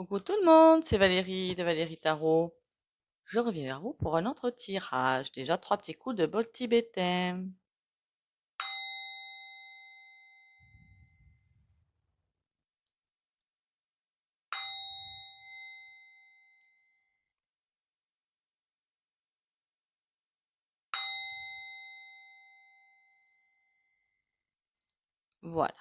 Coucou tout le monde, c'est Valérie de Valérie Tarot. Je reviens vers vous pour un autre tirage. Déjà trois petits coups de bol tibétain. Voilà.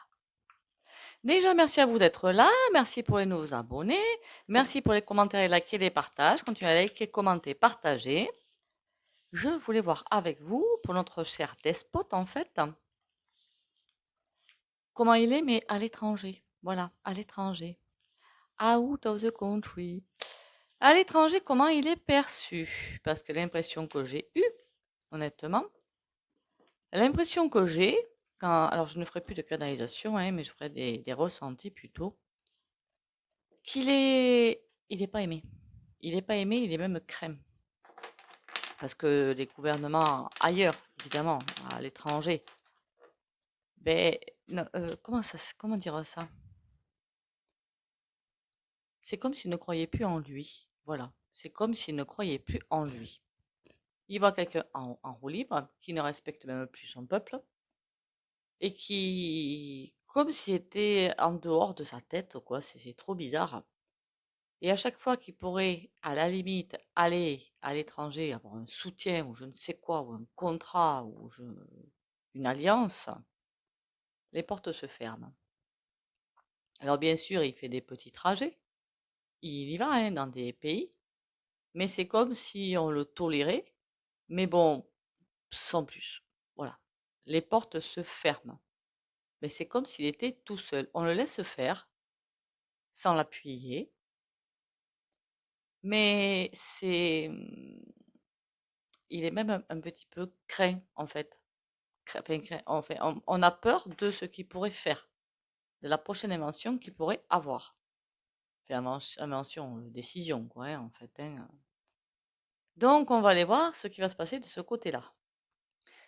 Déjà, merci à vous d'être là. Merci pour les nouveaux abonnés. Merci pour les commentaires et likes et les partages. Continuez à liker, commenter, partager. Je voulais voir avec vous, pour notre cher despote en fait, comment il est, mais à l'étranger. Voilà, à l'étranger. Out of the country. À l'étranger, comment il est perçu? Parce que l'impression que j'ai eue, honnêtement, l'impression que j'ai, alors je ne ferai plus de canalisation, hein, mais je ferai des ressentis plutôt, il est pas aimé. Il est pas aimé, il est même crème. Parce que les gouvernements ailleurs, évidemment, à l'étranger, ben, non, comment dire ça? C'est comme s'il ne croyait plus en lui. Voilà. C'est comme s'il ne croyait plus en lui. Il voit quelqu'un en roue libre, qui ne respecte même plus son peuple, et qui, comme s'il était en dehors de sa tête, quoi, c'est trop bizarre. Et à chaque fois qu'il pourrait, à la limite, aller à l'étranger, avoir un soutien ou je ne sais quoi, ou un contrat une alliance, les portes se ferment. Alors bien sûr, il fait des petits trajets, il y va hein, dans des pays, mais c'est comme si on le tolérait, mais bon, sans plus. Voilà. Les portes se ferment. Mais c'est comme s'il était tout seul. On le laisse faire, sans l'appuyer, mais il est même un petit peu craint, en fait. Enfin, on a peur de ce qu'il pourrait faire, de la prochaine invention qu'il pourrait avoir. Enfin, invention, décision, quoi, hein, en fait. Hein. Donc, on va aller voir ce qui va se passer de ce côté-là.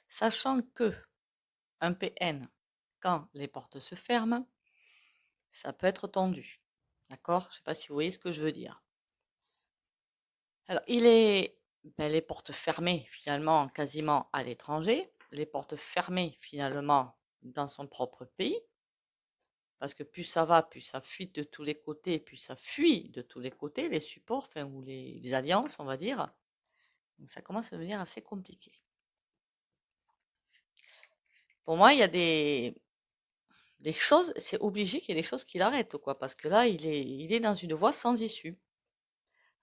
Sachant que un PN, quand les portes se ferment, ça peut être tendu. D'accord? Je ne sais pas si vous voyez ce que je veux dire. Alors, les portes fermées finalement quasiment à l'étranger, les portes fermées finalement dans son propre pays, parce que plus ça va, plus ça fuite de tous les côtés, plus ça fuit de tous les côtés, les supports, enfin, ou les alliances, on va dire. Donc ça commence à devenir assez compliqué. Pour moi, il y a des choses, c'est obligé qu'il y ait des choses qui l'arrêtent, quoi, parce que là, il est dans une voie sans issue.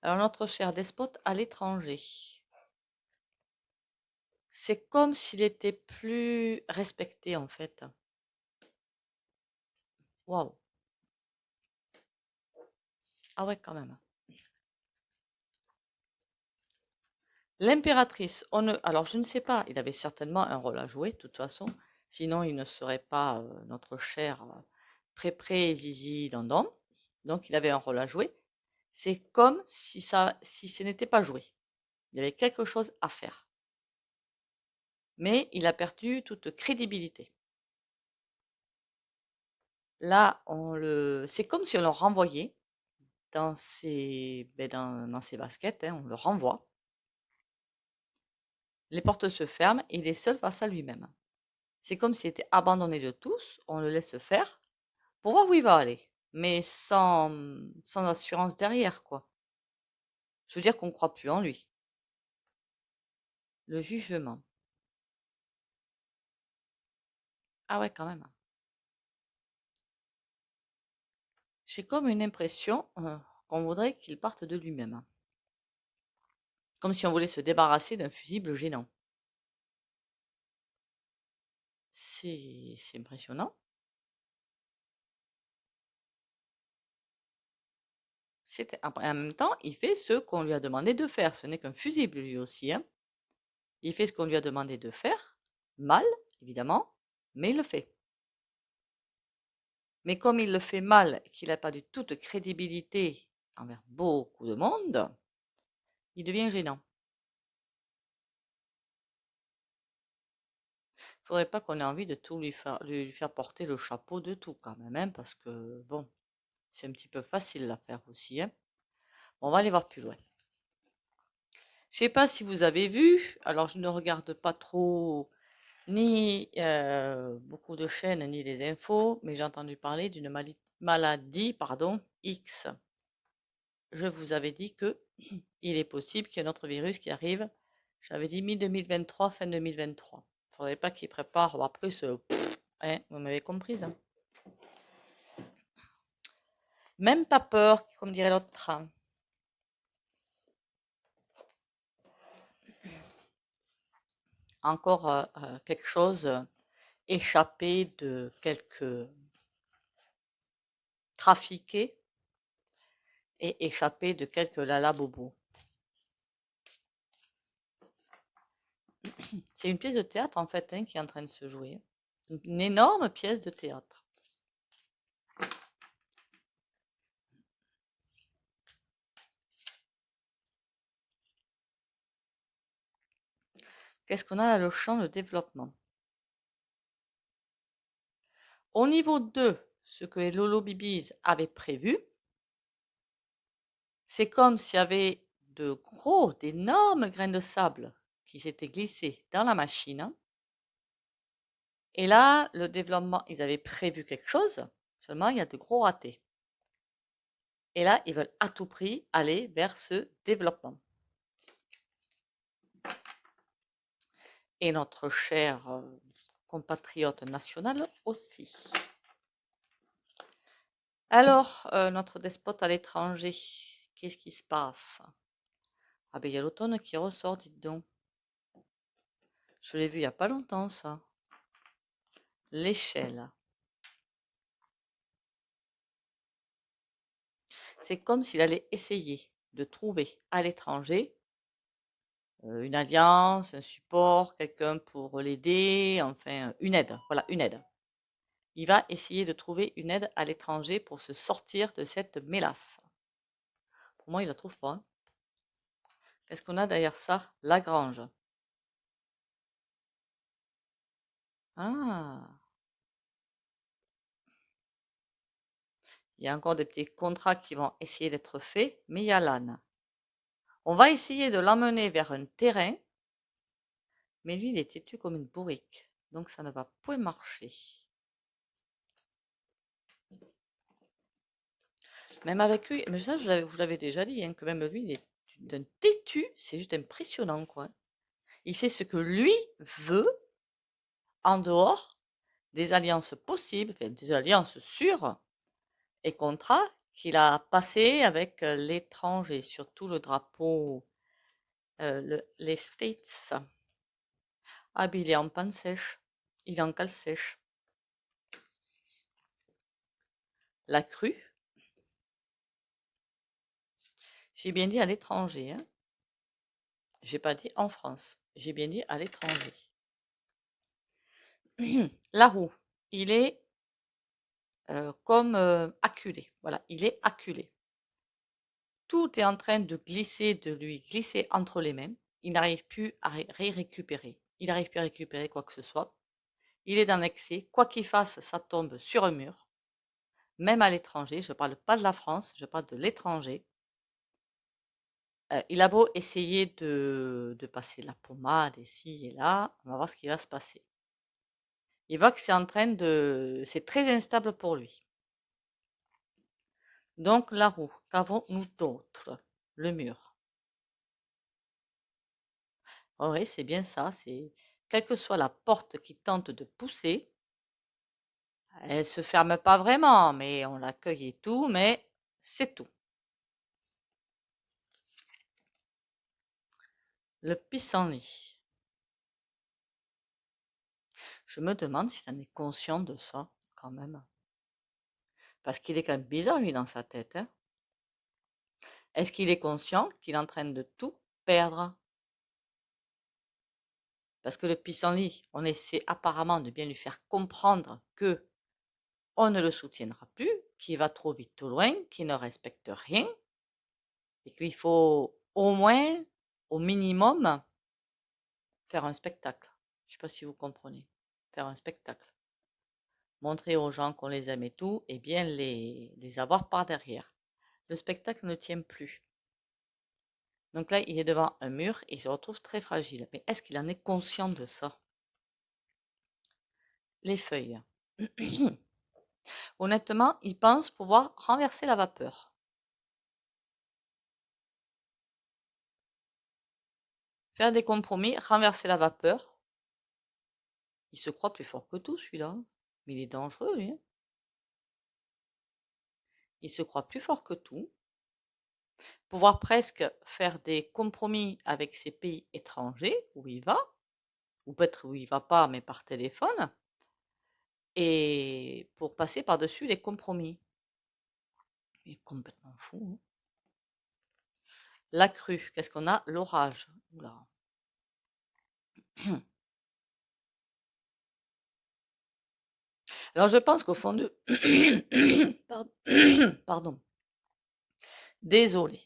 Alors, notre cher despote à l'étranger. C'est comme s'il était plus respecté, en fait. Waouh. Ah ouais, quand même. L'impératrice, alors je ne sais pas, il avait certainement un rôle à jouer, de toute façon, sinon il ne serait pas notre cher Pré Zizi Dandon. Donc il avait un rôle à jouer. C'est comme si ce n'était pas joué. Il y avait quelque chose à faire. Mais il a perdu toute crédibilité. Là, c'est comme si on le renvoyait dans ses baskets, hein, on le renvoie. Les portes se ferment et il est seul face à lui-même. C'est comme s'il était abandonné de tous, on le laisse faire pour voir où il va aller, mais sans assurance derrière, quoi. Je veux dire qu'on ne croit plus en lui. Le jugement. Ah ouais, quand même. J'ai comme une impression qu'on voudrait qu'il parte de lui-même. Comme si on voulait se débarrasser d'un fusible gênant. C'est impressionnant. En même temps, il fait ce qu'on lui a demandé de faire. Ce n'est qu'un fusible lui aussi, hein. Il fait ce qu'on lui a demandé de faire. Mal, évidemment, mais il le fait. Mais comme il le fait mal, qu'il n'a pas du tout de crédibilité envers beaucoup de monde, il devient gênant. Faudrait pas qu'on ait envie de tout lui faire porter le chapeau de tout quand même, hein, parce que bon. C'est un petit peu facile à faire aussi, hein. Bon, on va aller voir plus loin. Je sais pas si vous avez vu, alors je ne regarde pas trop ni beaucoup de chaînes ni des infos, mais j'ai entendu parler d'une maladie, pardon, X. Je vous avais dit que il est possible qu'il y ait un autre virus qui arrive. J'avais dit mi-2023, fin 2023. Faudrait pas qu'il prépare. Bon, après, hein, vous m'avez comprise, hein. Même pas peur, comme dirait l'autre. Encore quelque chose échappé de quelques trafiqués et échappé de quelques lala bobo. C'est une pièce de théâtre en fait, hein, qui est en train de se jouer. Une énorme pièce de théâtre. Qu'est-ce qu'on a là, le champ de développement? Au niveau 2, ce que les Lolo Bibis avaient prévu, c'est comme s'il y avait d'énormes grains de sable qui s'étaient glissés dans la machine. Et là, le développement, ils avaient prévu quelque chose, seulement il y a de gros ratés. Et là, ils veulent à tout prix aller vers ce développement. Et notre cher compatriote national aussi. Alors, notre despote à l'étranger, qu'est-ce qui se passe? Ah ben, il y a l'automne qui ressort, dites donc. Je l'ai vu il n'y a pas longtemps, ça. L'échelle. C'est comme s'il allait essayer de trouver à l'étranger une alliance, un support, quelqu'un pour l'aider, enfin une aide. Voilà, une aide. Il va essayer de trouver une aide à l'étranger pour se sortir de cette mélasse. Pour moi, il ne la trouve pas, hein. Qu'est-ce qu'on a derrière ça? Lagrange. Ah, il y a encore des petits contrats qui vont essayer d'être faits, mais il y a l'âne. On va essayer de l'emmener vers un terrain, mais lui, il est têtu comme une bourrique. Donc ça ne va point marcher. Même avec lui, mais ça, je vous l'avais déjà dit, hein, que même lui, il est d'un têtu, c'est juste impressionnant, quoi. Il sait ce que lui veut en dehors des alliances possibles, enfin, des alliances sûres et contrats qu'il a passés avec l'étranger, surtout le drapeau, les States. Ah, ben, il est en panne sèche, il est en cale sèche. La crue, j'ai bien dit à l'étranger, hein. J'ai pas dit en France, j'ai bien dit à l'étranger. La roue, il est comme acculé. Voilà, il est acculé. Tout est en train de glisser, de lui glisser entre les mains. Il n'arrive plus à récupérer. Il n'arrive plus à récupérer quoi que ce soit. Il est dans l'excès. Quoi qu'il fasse, ça tombe sur un mur. Même à l'étranger. Je ne parle pas de la France, je parle de l'étranger. Il a beau essayer de passer la pommade ici et là. On va voir ce qui va se passer. Il voit que c'est en train de... C'est très instable pour lui. Donc la roue, qu'avons-nous d'autre? Le mur. Oui, c'est bien ça. C'est quelle que soit la porte qui tente de pousser, elle se ferme pas vraiment, mais on l'accueille et tout, mais c'est tout. Le pissenlit. Je me demande si ça en est conscient de ça, quand même. Parce qu'il est quand même bizarre, lui, dans sa tête, hein. Est-ce qu'il est conscient qu'il est en train de tout perdre? Parce que le pissenlit, on essaie apparemment de bien lui faire comprendre que on ne le soutiendra plus, qu'il va trop vite trop loin, qu'il ne respecte rien, et qu'il faut au moins, au minimum, faire un spectacle. Je ne sais pas si vous comprenez. Faire un spectacle. montrer aux gens qu'on les aime et tout, et bien les avoir par derrière. Le spectacle ne tient plus. Donc là, il est devant un mur et il se retrouve très fragile. Mais est-ce qu'il en est conscient de ça? Les feuilles. Honnêtement, il pense pouvoir renverser la vapeur. Faire des compromis, renverser la vapeur. Il se croit plus fort que tout, celui-là. Mais il est dangereux, lui. Il se croit plus fort que tout. Pouvoir presque faire des compromis avec ces pays étrangers où il va, ou peut-être où il va pas, mais par téléphone, et pour passer par-dessus les compromis. Il est complètement fou, hein. La crue, qu'est-ce qu'on a? L'orage. Oula. Alors je pense qu'au fond de... Pardon. Pardon. Désolé.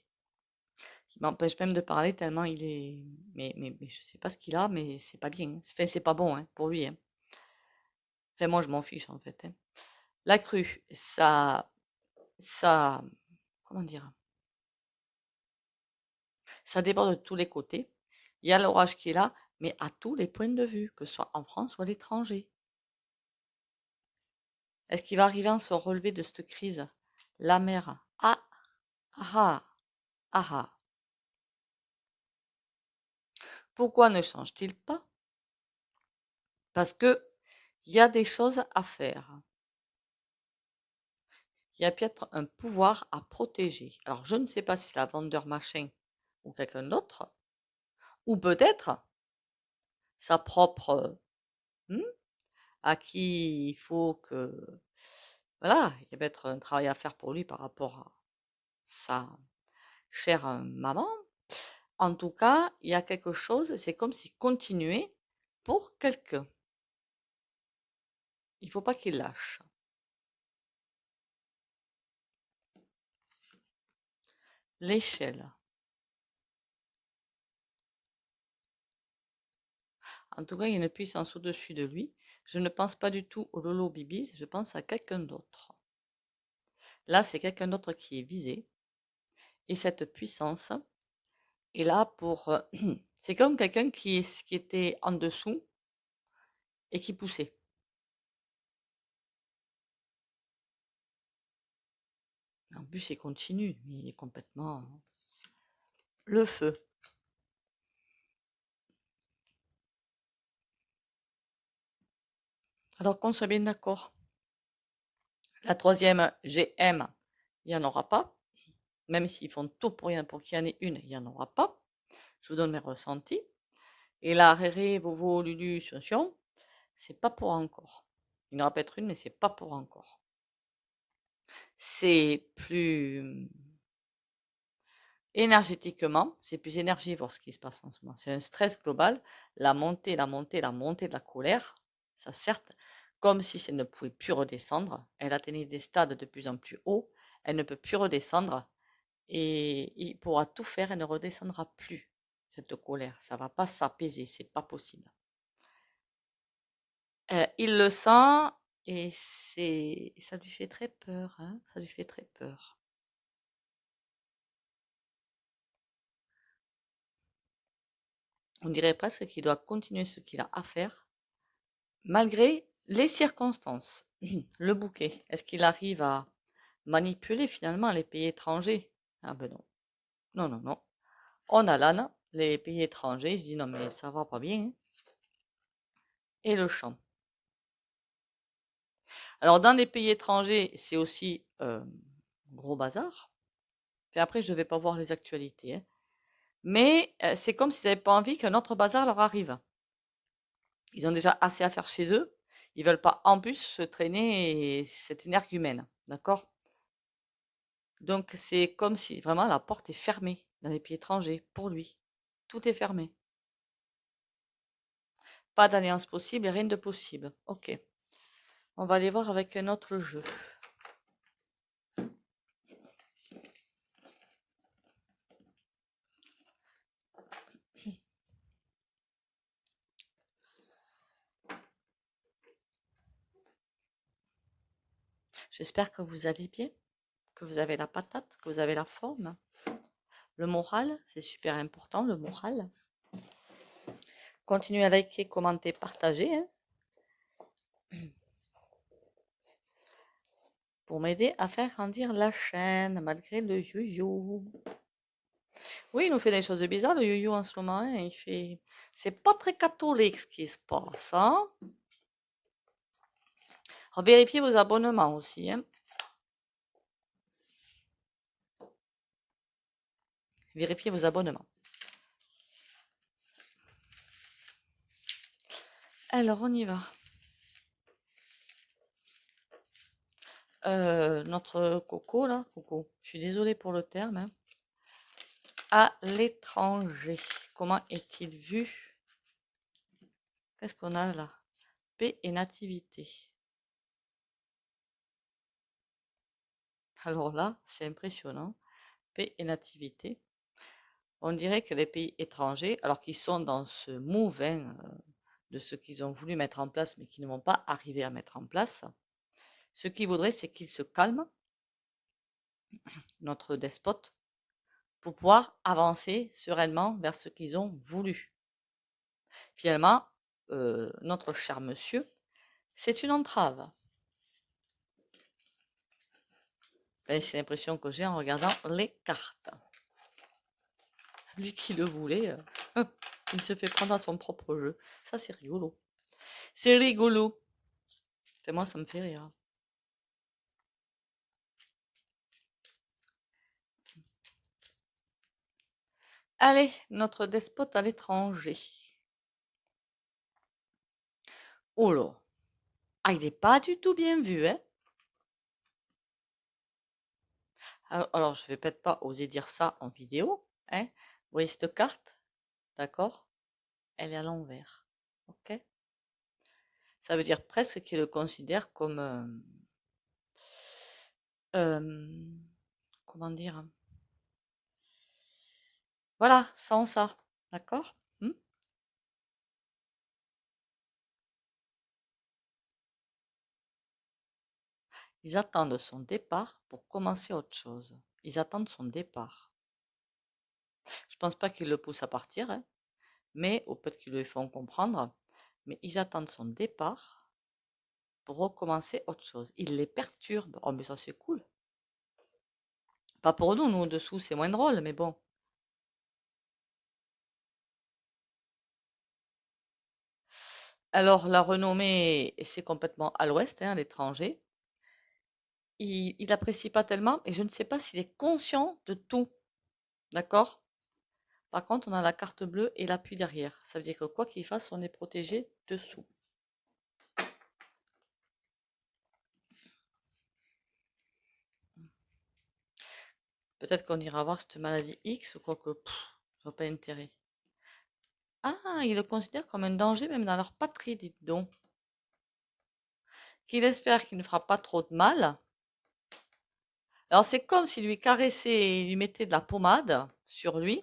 Il m'empêche même de parler tellement il est... Mais je sais pas ce qu'il a, mais c'est pas bien. Enfin, c'est pas bon, hein, pour lui, hein. Enfin, moi, je m'en fiche, en fait, hein. La crue, ça, comment dire? Ça déborde de tous les côtés. Il y a l'orage qui est là, mais à tous les points de vue, que ce soit en France ou à l'étranger. Est-ce qu'il va arriver à se relever de cette crise? La mer. Ah, ah, ah, ah. Pourquoi ne change-t-il pas? Parce que il y a des choses à faire. Il y a peut-être un pouvoir à protéger. Alors, je ne sais pas si c'est la vendeur machin ou quelqu'un d'autre, ou peut-être sa propre à qui il faut que, voilà, il y a peut-être un travail à faire pour lui par rapport à sa chère maman. En tout cas, il y a quelque chose, c'est comme s'il continuait pour quelqu'un. Il faut pas qu'il lâche. L'échelle. En tout cas, il y a une puissance au-dessus de lui. Je ne pense pas du tout au Lolo Bibis, je pense à quelqu'un d'autre. Là, c'est quelqu'un d'autre qui est visé. Et cette puissance est là pour... c'est comme quelqu'un qui était en dessous et qui poussait. En plus, il continue. Il est complètement... Le feu. Alors qu'on soit bien d'accord. La troisième, GM, il n'y en aura pas. Même s'ils font tout pour rien pour qu'il y en ait une, il n'y en aura pas. Je vous donne mes ressentis. Et la Réré, Vovo, Lulu, Sion, c'est pas pour encore. Il y en aura peut-être une, mais c'est pas pour encore. C'est plus énergétiquement, c'est plus énergivore ce qui se passe en ce moment. C'est un stress global, la montée, la montée, la montée de la colère. Ça certes, comme si elle ne pouvait plus redescendre. Elle atteignait des stades de plus en plus hauts. Elle ne peut plus redescendre. Et il pourra tout faire, elle ne redescendra plus, cette colère. Ça va pas s'apaiser, c'est pas possible. Il le sent et ça lui fait très peur, hein, ça lui fait très peur. On dirait presque qu'il doit continuer ce qu'il a à faire, malgré les circonstances. Le bouquet, est-ce qu'il arrive à manipuler finalement les pays étrangers? Ah ben non. Non, non, non. On a l'âne, les pays étrangers, ils se disent non mais ça va pas bien, hein. Et le chant. Alors dans des pays étrangers, c'est aussi gros bazar. Puis après, je vais pas voir les actualités, hein. Mais c'est comme s'ils n'avaient pas envie qu'un autre bazar leur arrive. Ils ont déjà assez à faire chez eux. Ils veulent pas en plus se traîner cet énergumène. D'accord? Donc c'est comme si vraiment la porte est fermée dans les pays étrangers pour lui. Tout est fermé. Pas d'alliance possible et rien de possible. Ok. On va aller voir avec un autre jeu. J'espère que vous allez bien, que vous avez la patate, que vous avez la forme. Le moral, c'est super important, le moral. Continuez à liker, commenter, partager, hein, pour m'aider à faire grandir la chaîne, malgré le yo-yo. Oui, il nous fait des choses bizarres, le yo-yo, en ce moment, hein. C'est pas très catholique ce qui se passe, hein. Alors, vérifiez vos abonnements aussi, hein. Vérifiez vos abonnements. Alors, on y va. Notre coco, là, coco, je suis désolée pour le terme, hein. À l'étranger, comment est-il vu? Qu'est-ce qu'on a là? Paix et nativité. Alors là, c'est impressionnant. Paix et nativité. On dirait que les pays étrangers, alors qu'ils sont dans ce move, hein, de ce qu'ils ont voulu mettre en place, mais qui ne vont pas arriver à mettre en place, ce qu'ils voudraient, c'est qu'ils se calment, notre despote, pour pouvoir avancer sereinement vers ce qu'ils ont voulu. Finalement, notre cher monsieur, c'est une entrave. Ben, c'est l'impression que j'ai en regardant les cartes. Lui qui le voulait, il se fait prendre à son propre jeu. Ça, c'est rigolo. C'est rigolo. C'est moi, ça me fait rire. Allez, notre despote à l'étranger. Oh là. Ah, il n'est pas du tout bien vu, hein. Alors, je vais peut-être pas oser dire ça en vidéo, hein. Vous voyez cette carte? D'accord? Elle est à l'envers. Ok? Ça veut dire presque qu'il le considère comme... comment dire? Voilà, sans ça. D'accord? Ils attendent son départ pour commencer autre chose. Ils attendent son départ. Je pense pas qu'ils le poussent à partir, hein, mais, ou peut-être qu'ils le font comprendre, mais ils attendent son départ pour recommencer autre chose. Ils les perturbent. Oh, mais ça, c'est cool. Pas pour nous, nous, dessous, c'est moins drôle, mais bon. Alors, la renommée, c'est complètement à l'ouest, hein, à l'étranger. Il n'apprécie pas tellement, et je ne sais pas s'il est conscient de tout. D'accord? Par contre, on a la carte bleue et l'appui derrière. Ça veut dire que quoi qu'il fasse, on est protégé dessous. Peut-être qu'on ira voir cette maladie X ou quoi que, je vois pas intérêt. Ah, ils le considèrent comme un danger même dans leur patrie, dites donc. Qu'il espère qu'il ne fera pas trop de mal. Alors c'est comme s'il lui caressait, il lui mettait de la pommade sur lui,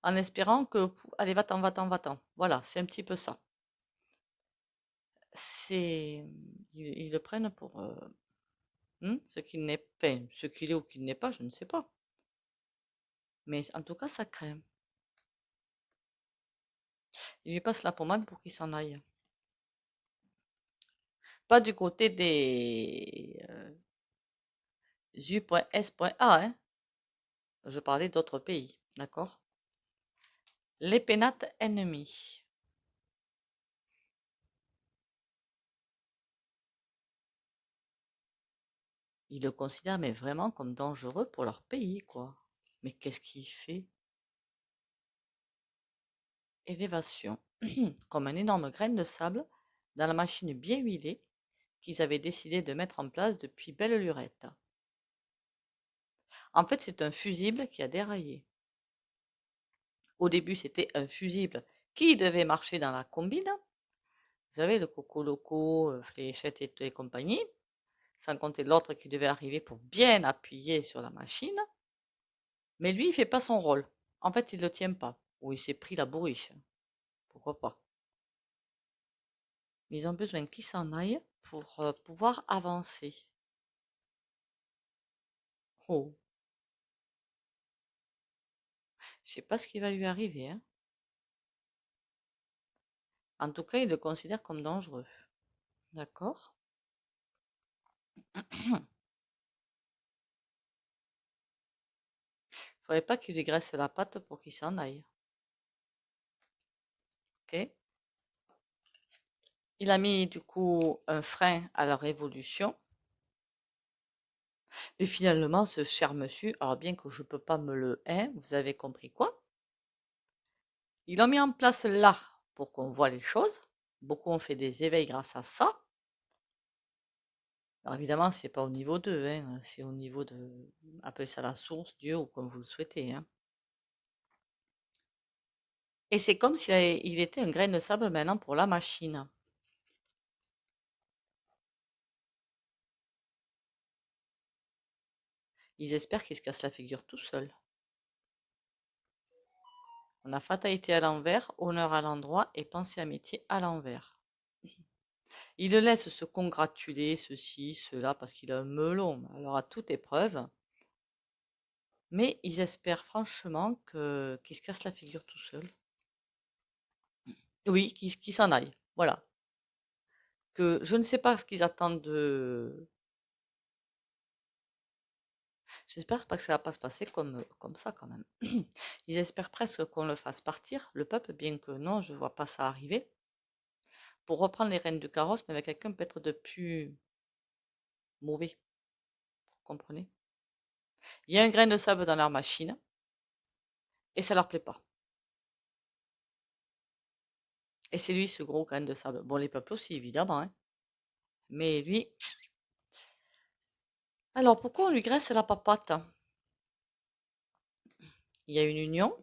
en espérant que, allez, va-t'en, va-t'en, va-t'en. Voilà, c'est un petit peu ça. Ils le prennent pour ce qu'il n'est pas, ce qu'il est ou qu'il n'est pas, je ne sais pas. Mais en tout cas, ça craint. Il lui passe la pommade pour qu'il s'en aille. Pas du côté des U.S.A, hein. Je parlais d'autres pays, d'accord? Les pénates ennemis. Ils le considèrent mais vraiment comme dangereux pour leur pays, quoi. Mais qu'est-ce qu'il fait? Élévation. Comme un énorme grain de sable dans la machine bien huilée qu'ils avaient décidé de mettre en place depuis belle lurette. En fait, c'est un fusible qui a déraillé. Au début, c'était un fusible qui devait marcher dans la combine. Vous savez, le coco loco, fléchette et compagnie. Sans compter l'autre qui devait arriver pour bien appuyer sur la machine. Mais lui, il fait pas son rôle. En fait, il ne le tient pas. Ou il s'est pris la bourriche. Pourquoi pas. Mais ils ont besoin qu'il s'en aille pour pouvoir avancer. Oh, je sais pas ce qui va lui arriver, hein. En tout cas, il le considère comme dangereux. D'accord? Faudrait pas qu'il lui graisse la patte pour qu'il s'en aille. Ok? Il a mis du coup un frein à leur évolution. Mais finalement, ce cher monsieur, alors bien que je peux pas me le... Hein, vous avez compris quoi? Ils l'ont mis en place là pour qu'on voit les choses. Beaucoup ont fait des éveils grâce à ça. Alors évidemment, c'est pas au niveau d'eux, hein, c'est au niveau de... Appelez ça la source, Dieu ou comme vous le souhaitez, hein. Et c'est comme s'il était un grain de sable maintenant pour la machine. Ils espèrent qu'il se casse la figure tout seul. On a fatalité à l'envers, honneur à l'endroit et pensée à métier à l'envers. Il le laisse se congratuler, ceci, cela, parce qu'il a un melon, alors à toute épreuve. Mais ils espèrent franchement qu'il se casse la figure tout seul. Oui, qu'il s'en aille. Voilà. Que je ne sais pas ce qu'ils attendent de... J'espère pas que ça va pas se passer comme ça quand même. Ils espèrent presque qu'on le fasse partir, le peuple, bien que non, je vois pas ça arriver. Pour reprendre les rênes du carrosse, mais avec quelqu'un peut-être de plus mauvais. Vous comprenez? Il y a un grain de sable dans leur machine et ça leur plaît pas. Et c'est lui ce gros grain de sable. Bon, les peuples aussi, évidemment, hein. Mais lui. Alors, pourquoi on lui graisse la papate? Il y a une union.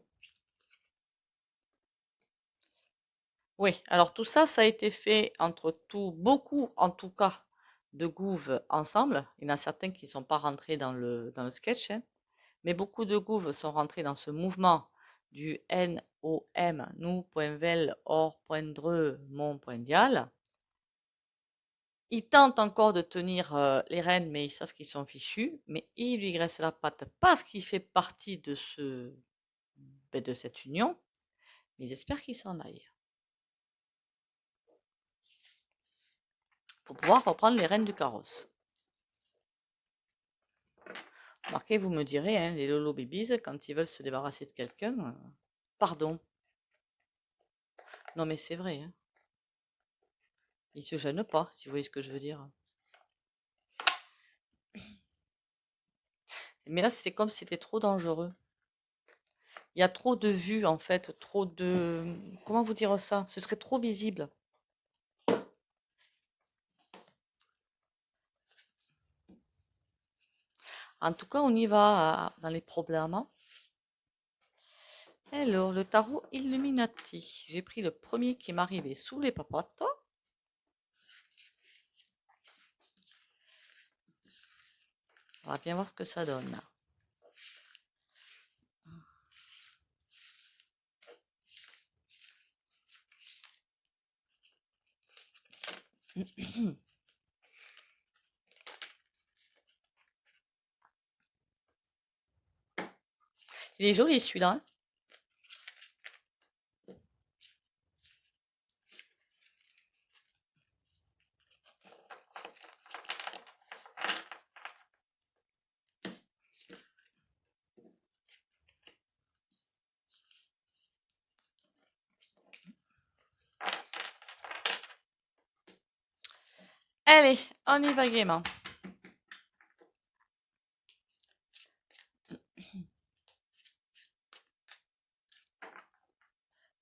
Oui, alors tout ça, ça a été fait entre beaucoup en tout cas, de gouves ensemble. Il y en a certains qui ne sont pas rentrés dans le sketch, hein. Mais beaucoup de gouves sont rentrés dans ce mouvement du NOM, nous.vel, or.dreux, mon.dial. Ils tentent encore de tenir les rênes, mais ils savent qu'ils sont fichus. Mais ils lui graissent la patte parce qu'il fait partie de cette union. Mais ils espèrent qu'il s'en aille pour pouvoir reprendre les rênes du carrosse. Remarquez, vous me direz, hein, les Lolo Babies, quand ils veulent se débarrasser de quelqu'un, pardon. Non mais c'est vrai, hein. Ils se gênent pas, si vous voyez ce que je veux dire. Mais là, c'est comme si c'était trop dangereux. Il y a trop de vues, en fait, trop de... Comment vous dire ça? Ce serait trop visible. En tout cas, on y va dans les problèmes, hein. Alors, le tarot Illuminati. J'ai pris le premier qui m'arrivait sous les papates. On va bien voir ce que ça donne. Il est joli celui-là, hein. Allez, on y va gaiement.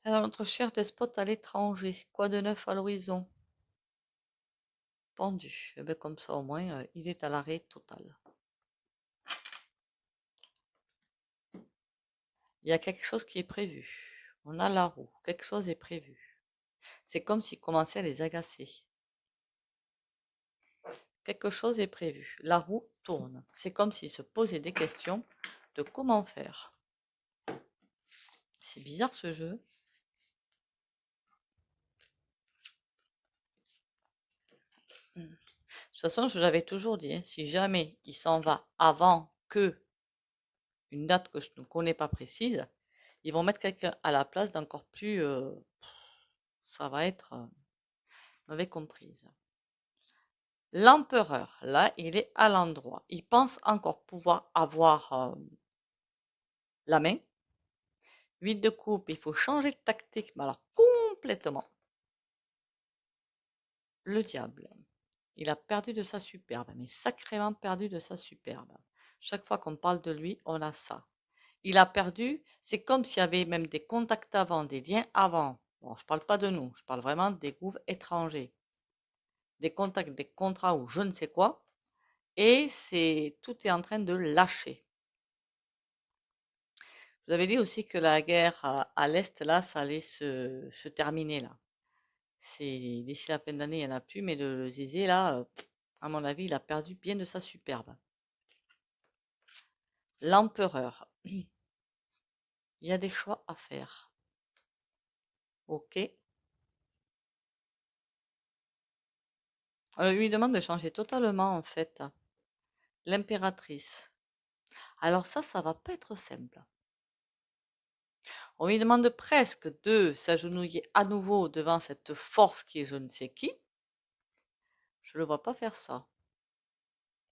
Alors, notre cher despote à l'étranger, quoi de neuf à l'horizon? Pendu. Eh ben, comme ça, au moins, il est à l'arrêt total. Il y a quelque chose qui est prévu. On a la roue. Quelque chose est prévu. C'est comme s'il commençait à les agacer. Quelque chose est prévu. La roue tourne. C'est comme s'il se posait des questions de comment faire. C'est bizarre ce jeu. De toute façon, je l'avais toujours dit, hein, si jamais il s'en va avant que une date que je ne connais pas précise, ils vont mettre quelqu'un à la place d'encore plus, ça va être mauvaise comprise. L'empereur, là, il est à l'endroit. Il pense encore pouvoir avoir la main. 8 de coupe, il faut changer de tactique, mais alors complètement. Le diable. Il a perdu de sa superbe, mais sacrément perdu de sa superbe. Chaque fois qu'on parle de lui, on a ça. Il a perdu, c'est comme s'il y avait même des contacts avant, des liens avant. Bon, je parle pas de nous, je parle vraiment des groupes étrangers. Des contacts, des contrats ou je ne sais quoi. Et tout est en train de lâcher. Vous avez dit aussi que la guerre à l'Est, là, ça allait se terminer, là. D'ici la fin d'année, il n'y en a plus, mais le Zizé, là, à mon avis, il a perdu bien de sa superbe. L'empereur. Il y a des choix à faire. Ok. On lui demande de changer totalement, en fait. L'impératrice. Alors ça va pas être simple. On lui demande presque de s'agenouiller à nouveau devant cette force qui est je ne sais qui. Je le vois pas faire ça.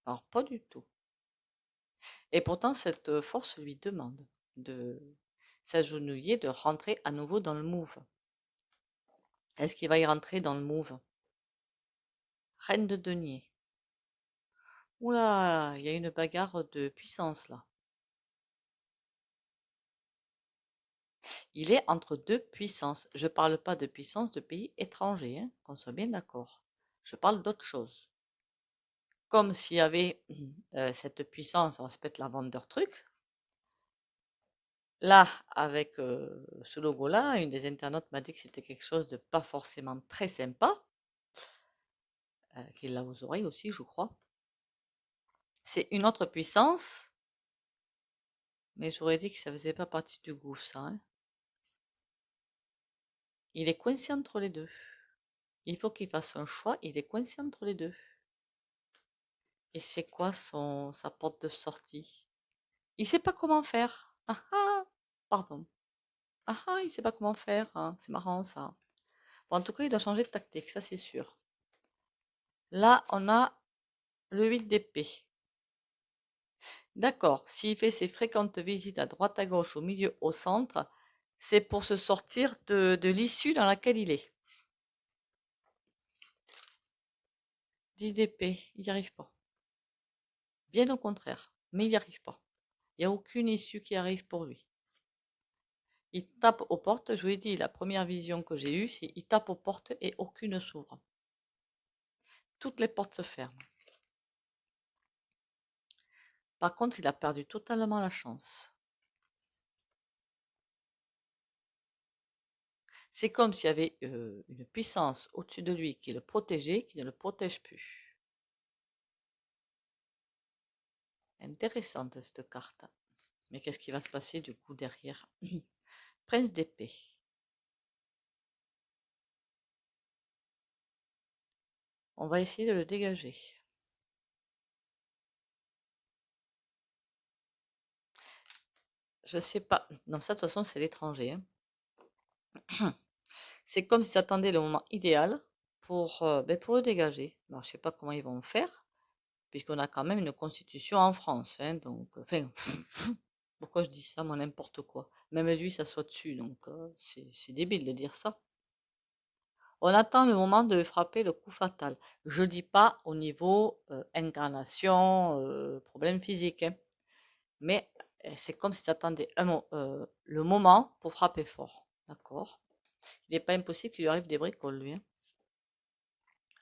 Alors pas du tout. Et pourtant, cette force lui demande de s'agenouiller, de rentrer à nouveau dans le move. Est-ce qu'il va y rentrer dans le move? Reine de denier. Oula, il y a une bagarre de puissance là. Il est entre deux puissances. Je ne parle pas de puissance de pays étrangers, hein, qu'on soit bien d'accord. Je parle d'autre chose. Comme s'il y avait cette puissance, on se pète la vendeur truc. Là, avec ce logo-là, une des internautes m'a dit que c'était quelque chose de pas forcément très sympa, qu'il l'a aux oreilles aussi, je crois. C'est une autre puissance, mais j'aurais dit que ça faisait pas partie du gouffre, ça. Hein. Il est coincé entre les deux. Il faut qu'il fasse un choix, il est coincé entre les deux. Et c'est quoi sa porte de sortie? Il sait pas comment faire. Ah ah, pardon. Ah ah, il sait pas comment faire. Hein. C'est marrant ça. Bon, en tout cas, il doit changer de tactique, ça c'est sûr. Là, on a le 8 d'épée. D'accord, s'il fait ses fréquentes visites à droite, à gauche, au milieu, au centre, c'est pour se sortir de l'issue dans laquelle il est. 10 d'épée, il n'y arrive pas. Bien au contraire, mais il n'y arrive pas. Il n'y a aucune issue qui arrive pour lui. Il tape aux portes, je vous ai dit, la première vision que j'ai eue, c'est il tape aux portes et aucune s'ouvre. Toutes les portes se ferment. Par contre, il a perdu totalement la chance. C'est comme s'il y avait une puissance au-dessus de lui qui le protégeait, qui ne le protège plus. Intéressante cette carte. Mais qu'est-ce qui va se passer du coup derrière? Prince d'épée. On va essayer de le dégager. Je sais pas. Non, ça de toute façon c'est l'étranger. Hein. C'est comme s'ils attendaient le moment idéal pour le dégager. Alors je sais pas comment ils vont faire, puisqu'on a quand même une constitution en France. Hein, donc, enfin, pourquoi je dis ça, moi n'importe quoi. Même lui, ça soit dessus, donc c'est débile de dire ça. On attend le moment de frapper le coup fatal. Je dis pas au niveau incarnation, problème physique, hein, mais c'est comme si t'attendais le moment pour frapper fort. D'accord? Il n'est pas impossible qu'il lui arrive des bricoles, lui. Hein.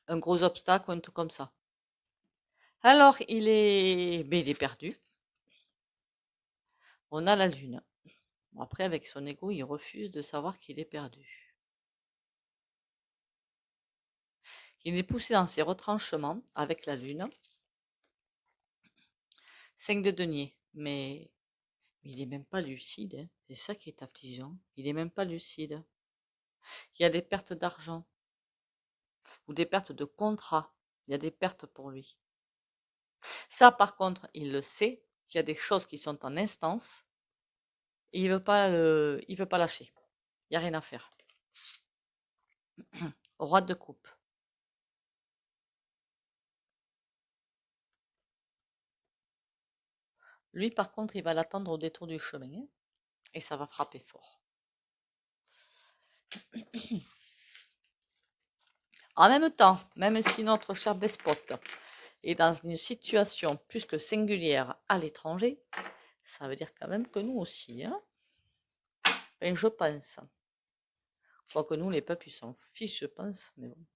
Un gros obstacle ou un truc comme ça. Alors, mais il est perdu. On a la lune. Bon, après, avec son ego, il refuse de savoir qu'il est perdu. Il est poussé dans ses retranchements avec la lune. 5 de denier. Mais il n'est même pas lucide. Hein. C'est ça qui est affligeant. Il n'est même pas lucide. Il y a des pertes d'argent. Ou des pertes de contrat. Il y a des pertes pour lui. Ça, par contre, il le sait. qu'il y a des choses qui sont en instance et il veut pas lâcher. Il n'y a rien à faire. Roi de coupe. Lui, par contre, il va l'attendre au détour du chemin, hein, et ça va frapper fort. En même temps, même si notre cher despote est dans une situation plus que singulière à l'étranger, ça veut dire quand même que nous aussi, hein. Ben, je pense. Quoique nous, les peuples, ils s'en fichent, je pense, mais bon.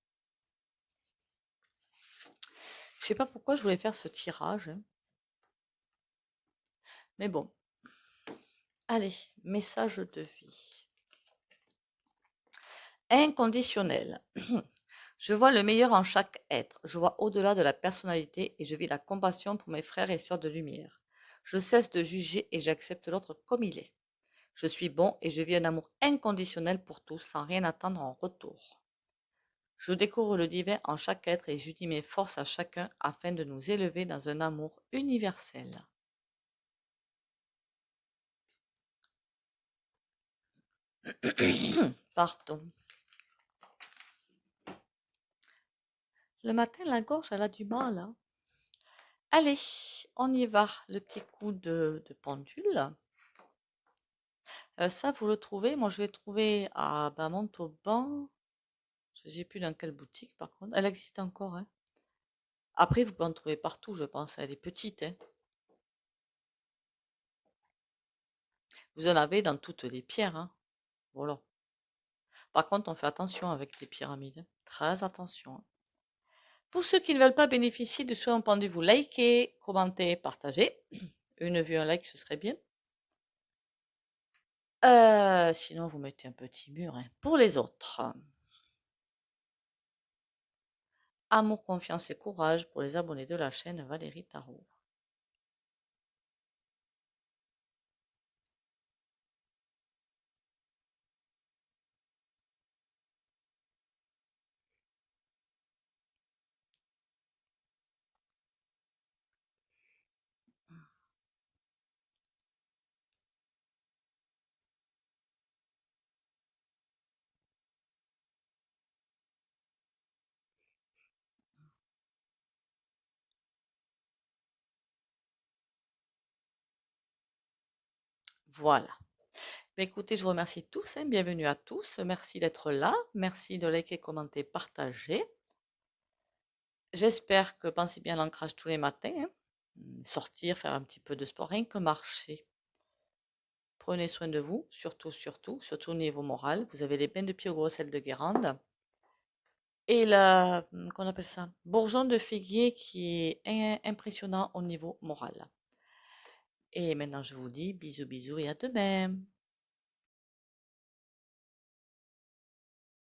Je sais pas pourquoi je voulais faire ce tirage, hein. Mais bon. Allez, message de vie. Inconditionnel. Je vois le meilleur en chaque être. Je vois au-delà de la personnalité et je vis la compassion pour mes frères et sœurs de lumière. Je cesse de juger et j'accepte l'autre comme il est. Je suis bon et je vis un amour inconditionnel pour tous sans rien attendre en retour. Je découvre le divin en chaque être et j'unis mes forces à chacun afin de nous élever dans un amour universel. Pardon. Le matin, la gorge, elle a du mal, hein. Allez, on y va. Le petit coup de pendule. Ça, vous le trouvez. Moi, je vais trouver à Montauban. Je ne sais plus dans quelle boutique, par contre. Elle existe encore, hein. Après, vous pouvez en trouver partout, je pense. Elle est petite, hein. Vous en avez dans toutes les pierres, hein. Voilà. Par contre, on fait attention avec les pyramides, hein. Très attention, hein. Pour ceux qui ne veulent pas bénéficier de soins en pendu, vous likez, commentez, partagez. Une vue, un like, ce serait bien. Sinon, vous mettez un petit mur, hein, pour les autres. Amour, confiance et courage pour les abonnés de la chaîne Valérie Tarot. Voilà. Ben, écoutez, je vous remercie tous, hein, bienvenue à tous. Merci d'être là. Merci de liker, commenter, partager. J'espère que pensez bien à l'ancrage tous les matins, hein. Sortir, faire un petit peu de sport, rien que marcher. Prenez soin de vous, surtout au niveau moral. Vous avez les bains de pied au gros sel de Guérande. Et la, qu'on appelle ça, bourgeon de figuier qui est impressionnant au niveau moral. Et maintenant, je vous dis bisous, bisous et à demain.